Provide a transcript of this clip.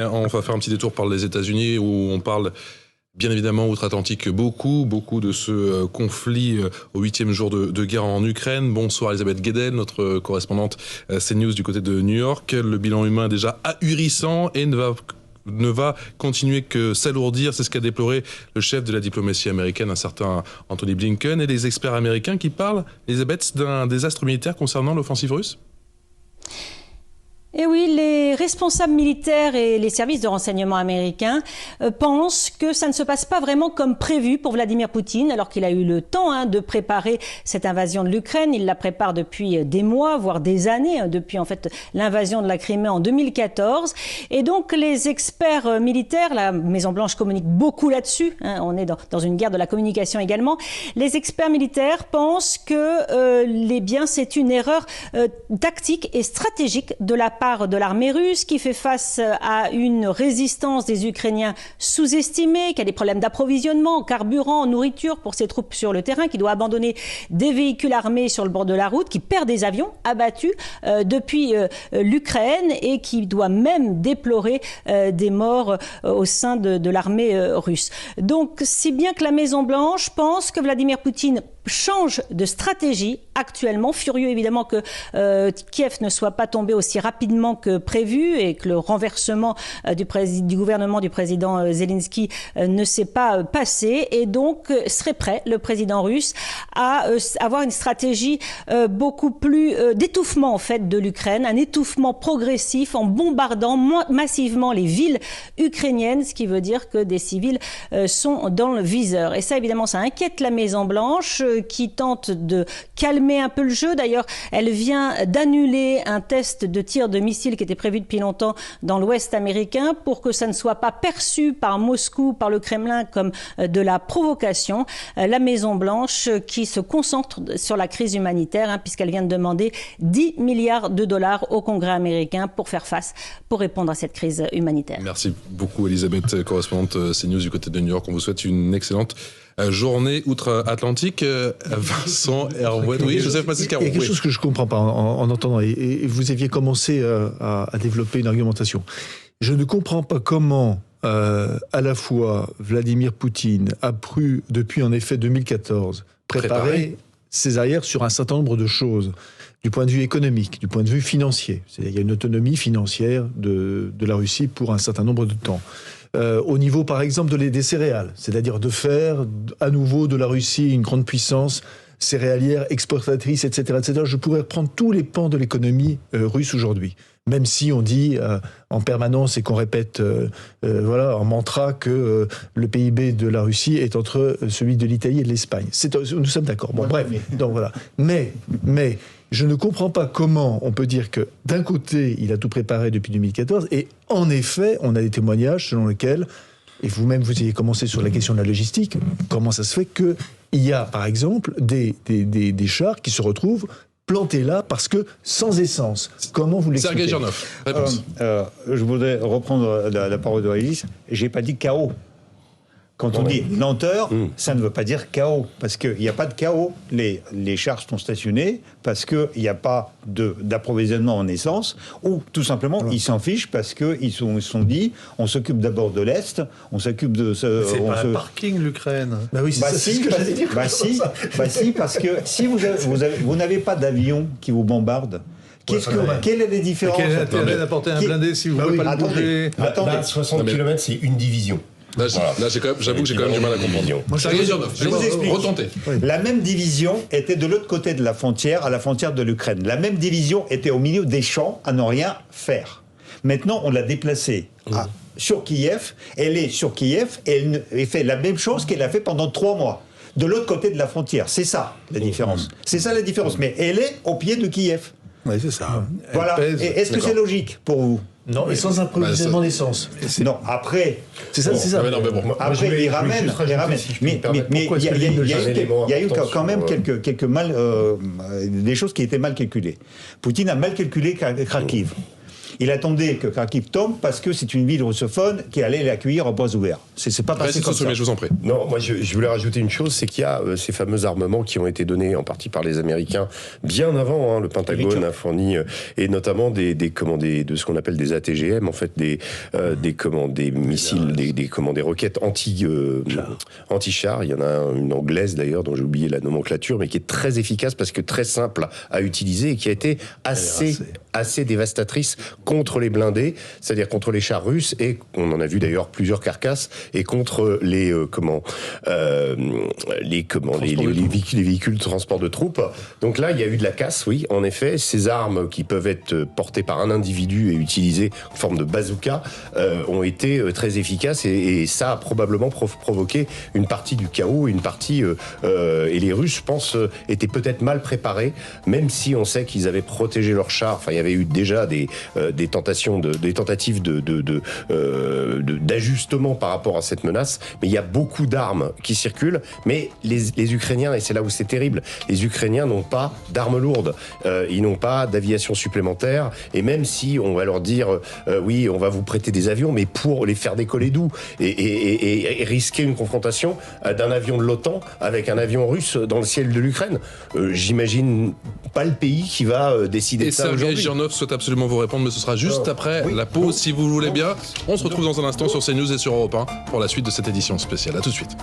On va faire un petit détour par les États-Unis où on parle bien évidemment outre-Atlantique beaucoup de ce conflit au 8e jour de guerre en Ukraine. Bonsoir Elisabeth Guedel, notre correspondante CNews du côté de New York. Le bilan humain est déjà ahurissant et ne va continuer que s'alourdir. C'est ce qu'a déploré le chef de la diplomatie américaine, un certain Anthony Blinken, et les experts américains qui parlent, Elisabeth, d'un désastre militaire concernant l'offensive russe. Et oui, les responsables militaires et les services de renseignement américains pensent que ça ne se passe pas vraiment comme prévu pour Vladimir Poutine, alors qu'il a eu le temps de préparer cette invasion de l'Ukraine. Il la prépare depuis des mois, voire des années, depuis en fait l'invasion de la Crimée en 2014. Et donc les experts militaires, la Maison-Blanche communique beaucoup là-dessus, on est dans une guerre de la communication également. Les experts militaires pensent que c'est une erreur tactique et stratégique de la part de l'armée russe qui fait face à une résistance des Ukrainiens sous-estimée, qui a des problèmes d'approvisionnement en carburant, en nourriture pour ses troupes sur le terrain, qui doit abandonner des véhicules armés sur le bord de la route, qui perd des avions abattus depuis l'Ukraine et qui doit même déplorer des morts au sein de l'armée russe. Donc, si bien que la Maison-Blanche pense que Vladimir Poutine change de stratégie actuellement, furieux évidemment que Kiev ne soit pas tombé aussi rapidement que prévu et que le renversement du gouvernement du président Zelensky ne s'est pas passé, et donc serait prêt, le président russe, à avoir une stratégie beaucoup plus d'étouffement en fait de l'Ukraine, un étouffement progressif en bombardant massivement les villes ukrainiennes, ce qui veut dire que des civils sont dans le viseur. Et ça évidemment ça inquiète la Maison-Blanche qui tente de calmer un peu le jeu. D'ailleurs, elle vient d'annuler un test de tir de missile qui était prévu depuis longtemps dans l'Ouest américain pour que ça ne soit pas perçu par Moscou, par le Kremlin comme de la provocation. La Maison-Blanche qui se concentre sur la crise humanitaire puisqu'elle vient de demander 10 milliards de dollars au Congrès américain pour répondre à cette crise humanitaire. Merci beaucoup Elisabeth, correspondante CNews du côté de New York. On vous souhaite une excellente journée outre-Atlantique. Vincent Herouet, oui, Joseph Massiscaron. Il y a quelque chose que je ne comprends pas en entendant, et vous aviez commencé à développer une argumentation. Je ne comprends pas comment, à la fois, Vladimir Poutine a pu, depuis en effet 2014, préparer ses arrières sur un certain nombre de choses, du point de vue économique, du point de vue financier. Il y a une autonomie financière de la Russie pour un certain nombre de temps. Au niveau, par exemple, des céréales, c'est-à-dire de faire à nouveau de la Russie une grande puissance céréalière, exportatrice, etc., etc. Je pourrais reprendre tous les pans de l'économie russe aujourd'hui, même si on dit en permanence et qu'on répète en mantra que le PIB de la Russie est entre celui de l'Italie et de l'Espagne. Nous sommes d'accord. Bon, bref, donc voilà. Mais je ne comprends pas comment on peut dire que, d'un côté, il a tout préparé depuis 2014, et en effet, on a des témoignages selon lesquels, et vous-même, vous avez commencé sur la question de la logistique, comment ça se fait qu'il y a, par exemple, des chars qui se retrouvent plantés là parce que sans essence. Comment vous l'expliquez ? Sergei Girnov, réponse. Je voudrais reprendre la parole de Régis. J'ai pas dit chaos. Quand on dit lenteur, ça ne veut pas dire chaos, parce qu'il n'y a pas de chaos. Les chars sont stationnés parce qu'il n'y a pas d'approvisionnement en essence, ou tout simplement, ils s'en fichent parce qu'ils se sont dit, on s'occupe d'abord de l'Est, on s'occupe de... C'est pas un parking, l'Ukraine. Bah oui, c'est ce que j'allais dire. Si, parce que si vous n'avez pas d'avion qui vous bombarde, quelle est la différence ? Quel est l'intérêt d'apporter un blindé si vous ne voulez pas le bouger ? Attendez, 60 km, c'est une division. Là, j'avoue que j'ai quand même du mal à comprendre. Sergei Girnov, je vous explique. Retentez. La même division était de l'autre côté de la frontière, à la frontière de l'Ukraine. La même division était au milieu des champs à ne rien faire. Maintenant, on l'a déplacée sur Kiev. Elle est sur Kiev et elle fait la même chose qu'elle a fait pendant 3 mois. De l'autre côté de la frontière. C'est ça la différence. C'est ça la différence. Mais elle est au pied de Kiev. Oui, c'est ça. Voilà. Est-ce que c'est logique pour vous ? Non, et sans approvisionnement d'essence. Non, après... C'est ça, c'est ça. Après, il ramène. Mais il y a eu quand même des choses qui étaient mal calculées. Poutine a mal calculé Kharkiv. Il attendait que Kharkiv tombe parce que c'est une ville russophone qui allait l'accueillir à bras ouverts. C'est pas passé comme ça. Je vous en prie. Non, moi je voulais rajouter une chose, c'est qu'il y a ces fameux armements qui ont été donnés en partie par les Américains bien avant. Le Pentagone a fourni, et notamment de ce qu'on appelle des ATGM, en fait des missiles, des roquettes anti-char. Il y en a une anglaise d'ailleurs dont j'ai oublié la nomenclature, mais qui est très efficace parce que très simple à utiliser et qui a été assez dévastatrice contre les blindés, c'est-à-dire contre les chars russes, et on en a vu d'ailleurs plusieurs carcasses, et contre les véhicules de transport de troupes. Donc là, il y a eu de la casse, oui, en effet. Ces armes qui peuvent être portées par un individu et utilisées en forme de bazooka ont été très efficaces, et ça a probablement provoqué une partie du chaos, et les Russes, je pense, étaient peut-être mal préparés, même si on sait qu'ils avaient protégé leurs chars. Enfin, il y avait eu déjà des tentatives d'ajustement par rapport à cette menace, mais il y a beaucoup d'armes qui circulent, mais les Ukrainiens, et c'est là où c'est terrible, les Ukrainiens n'ont pas d'armes lourdes, ils n'ont pas d'aviation supplémentaire, et même si on va leur dire oui, on va vous prêter des avions, mais pour les faire décoller d'où, et risquer une confrontation d'un avion de l'OTAN avec un avion russe dans le ciel de l'Ukraine, j'imagine pas le pays qui va décider de ça aujourd'hui. Et Sergei Girnov souhaite absolument vous répondre, mais ce sera juste après la pause, si vous le voulez bien. On se retrouve dans un instant sur CNews et sur Europe 1 pour la suite de cette édition spéciale. À tout de suite.